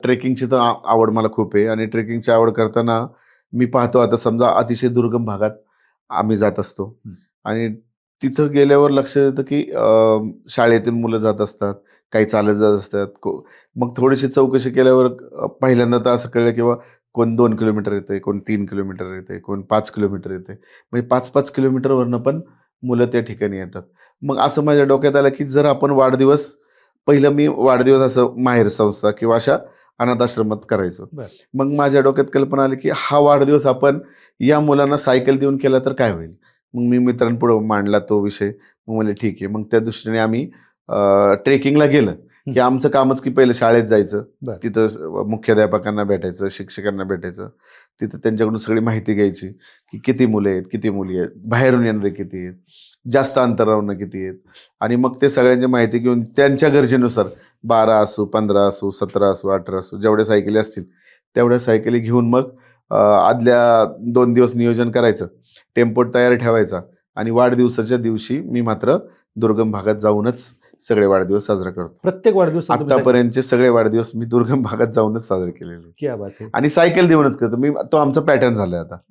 ट्रेकिंगची तर आवड मला खूप आहे आणि ट्रेकिंगची आवड करताना मी पाहतो आता समजा अतिशय दुर्गम भागात आम्ही जात असतो हं. आणि तिथं गेल्यावर लक्ष येतं की शाळेतील मुलं जात असतात, काही चालत जात असतात. मग थोडीशी चौकशी केल्यावर पहिल्यांदा तर असं कळलं की कोण 2 किलोमीटर येते, कोण 3 किलोमीटर येते, कोण 5 किलोमीटर येते. म्हणजे 5-5 किलोमीटरवरनं पण मुलं त्या ठिकाणी येतात. मग असं माझ्या डोक्यात आलं की जर आपण वाढदिवस, पहिलं मी वाढदिवस असं माहेर संस्था किंवा अशा अनाथ आश्रमात करायचो. बरं. मग माझ्या डोक्यात कल्पना आली की हा वाढदिवस आपण या मुलांना सायकल देऊन केला तर काय होईल. मग मी मित्रांपुढं मांडला तो विषय. मग म्हणले ठीक आहे. मग त्या दृष्टीने आम्ही ट्रेकिंगला गेलं हं. की आमचं कामच की पहिलं शाळेत जायचं, बरं. तिथं मुख्याध्यापकांना भेटायचं, शिक्षकांना भेटायचं, तिथं त्यांच्याकडून सगळी माहिती घ्यायची की किती मुलं आहेत, किती मुली आहेत, बाहेरून येणारे किती आहेत, जास्त अंतरावरनं किती आहेत. आणि मग ते सगळ्यांची माहिती घेऊन त्यांच्या गरजेनुसार 12 असो, 15 असो, 17 असो, 18 असो, जेवढ्या सायकली असतील तेवढ्या सायकली घेऊन मग आदल्या 2 दिवस नियोजन करायचं, टेम्पो तयार ठेवायचा आणि वाढदिवसाच्या दिवशी मी मात्र दुर्गम भागात जाऊनच सगळे वाढदिवस साजरा करतो. प्रत्येक वाढदिवसाला तुम्ही सायकल. आत्तापर्यंतचे सगळे वाढदिवस मी दुर्गम भागात जाऊनच साजरे केलेले क्या बात है! आणि सायकल देऊनच करतो मी. तो आमचा पॅटर्न झालाय आता.